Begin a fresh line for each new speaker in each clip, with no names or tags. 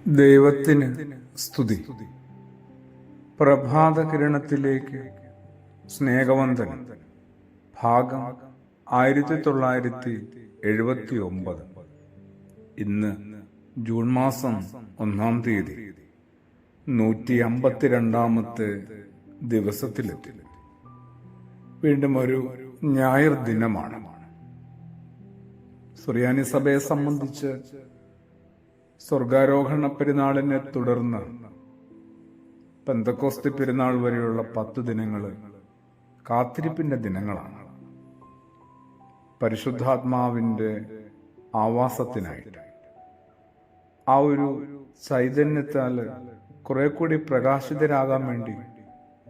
ദൈവത്തിന് സ്തുതി. പ്രഭാത കിരണത്തിലേക്ക് സ്നേഹവന്ദനം. ഭാഗം 1979. ഇന്ന് ജൂൺ മാസം 1-ാം തീയതി 152-ാമത്തെ ദിവസത്തിലെത്തി. വീണ്ടും ഒരു ഞായർ ദിനമാണ്. സുറിയാനി സഭയെ സംബന്ധിച്ച് സ്വർഗാരോഹണ പെരുന്നാളിനെ തുടർന്ന് പെന്തക്കോസ്തി പെരുന്നാൾ വരെയുള്ള 10 ദിനങ്ങൾ കാത്തിരിപ്പിന്റെ ദിനങ്ങളാണ്. പരിശുദ്ധാത്മാവിന്റെ ആവാസത്തിനായിട്ട് ആ ഒരു ചൈതന്യത്താൽ കുറെ കൂടി പ്രകാശിതരാകാൻ വേണ്ടി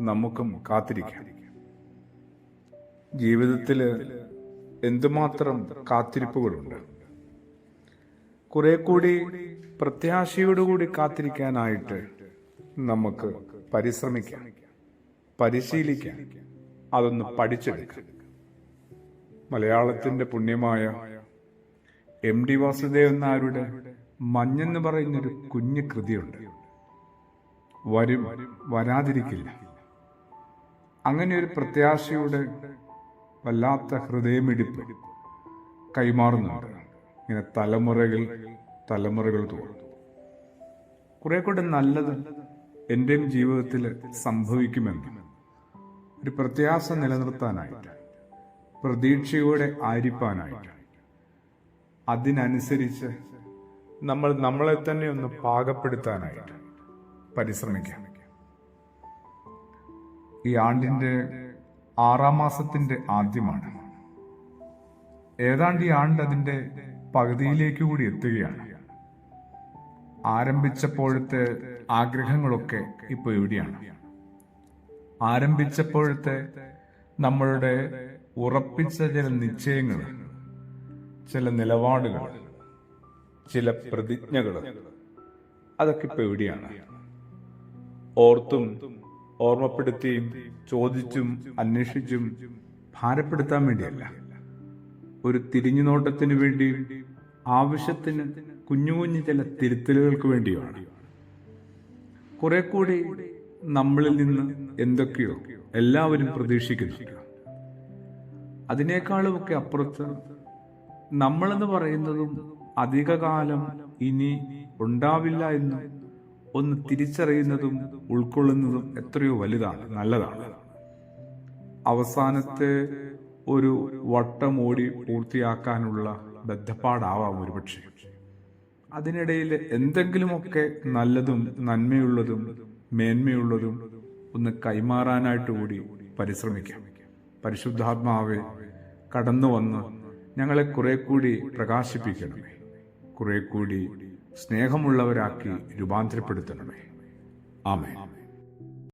നമുക്കും കാത്തിരിക്കാം. ജീവിതത്തില് എന്തുമാത്രം കാത്തിരിപ്പുകളുണ്ട്. കുറെ കൂടി പ്രത്യാശയോടുകൂടി കാത്തിരിക്കാനായിട്ട് നമുക്ക് പരിശ്രമിക്കാം, പരിശീലിക്കാം, അതൊന്ന് പഠിച്ചെടുക്കാം. മലയാളത്തിന്റെ പുണ്യമായ MD വാസുദേവൻ നായരുടെ മഞ്ഞെന്ന് പറയുന്നൊരു കുഞ്ഞു കൃതിയുണ്ട്. വരും, വരാതിരിക്കില്ല. അങ്ങനെ ഒരു പ്രത്യാശയുടെ വല്ലാത്ത ഹൃദയമിടിപ്പ് കൈമാറുന്നുണ്ട്. ഇങ്ങനെ തലമുറകൾ തോറും കുറെ കൂടെ നല്ലത് എന്റെയും ജീവിതത്തിൽ സംഭവിക്കുമെന്ന് ഒരു പ്രത്യാശ നിലനിർത്താനായിട്ട്, പ്രതീക്ഷയോടെ ആയിരിക്കാനായിട്ട്, അതിനനുസരിച്ച് നമ്മളെ തന്നെ ഒന്ന് പാകപ്പെടുത്താനായിട്ട് പരിശ്രമിക്കാം. ഈ ആണ്ടിന്റെ 6-ാം മാസത്തിന്റെ ആദ്യമാണ്. ഏതാണ്ട് ഈ ആണ്ട് അതിന്റെ പകുതിയിലേക്ക് കൂടി എത്തുകയാണ്. ആരംഭിച്ചപ്പോഴത്തെ ആഗ്രഹങ്ങളൊക്കെ ഇപ്പൊ എവിടെയാണ്? ആരംഭിച്ചപ്പോഴത്തെ നമ്മളുടെ ഉറപ്പിച്ച ചില നിശ്ചയങ്ങൾ, ചില നിലപാടുകൾ, ചില പ്രതിജ്ഞകൾ, അതൊക്കെ ഇപ്പൊ എവിടെയാണ്? ഓർത്തും ഓർമ്മപ്പെടുത്തിയും ചോദിച്ചും അന്വേഷിച്ചും ഭാരപ്പെടുത്താൻ വേണ്ടിയല്ല, ഒരു തിരിഞ്ഞുനോട്ടത്തിന് വേണ്ടിയും ആവശ്യത്തിന് കുഞ്ഞു കുഞ്ഞു ചില തിരുത്തലുകൾക്ക് വേണ്ടിയാണ്. കുറെ കൂടി നമ്മളിൽ നിന്ന് എന്തൊക്കെയോ എല്ലാവരും പ്രതീക്ഷിക്കുന്നുണ്ട്. അതിനേക്കാളുമൊക്കെ അപ്പുറത്ത് നമ്മളെന്ന് പറയുന്നതും അധികകാലം ഇനി ഉണ്ടാവില്ല എന്ന് ഒന്ന് തിരിച്ചറിയുന്നതും ഉൾക്കൊള്ളുന്നതും എത്രയോ വലുതാണ്, നല്ലതാണ്. അവസാനത്തെ ഒരു വട്ടമോടി പൂർത്തിയാക്കാനുള്ള ബദ്ധപ്പാടാവാം ഒരുപക്ഷെ. അതിനിടയിൽ എന്തെങ്കിലുമൊക്കെ നല്ലതും നന്മയുള്ളതും മേന്മയുള്ളതും ഒന്ന് കൈമാറാനായിട്ട് കൂടി പരിശ്രമിക്കാം. പരിശുദ്ധാത്മാവെ കടന്നു വന്ന് ഞങ്ങളെ കുറെ കൂടി പ്രകാശിപ്പിക്കണമേ, കുറെ കൂടി സ്നേഹമുള്ളവരാക്കി രൂപാന്തരപ്പെടുത്തണമേ. ആമേൻ.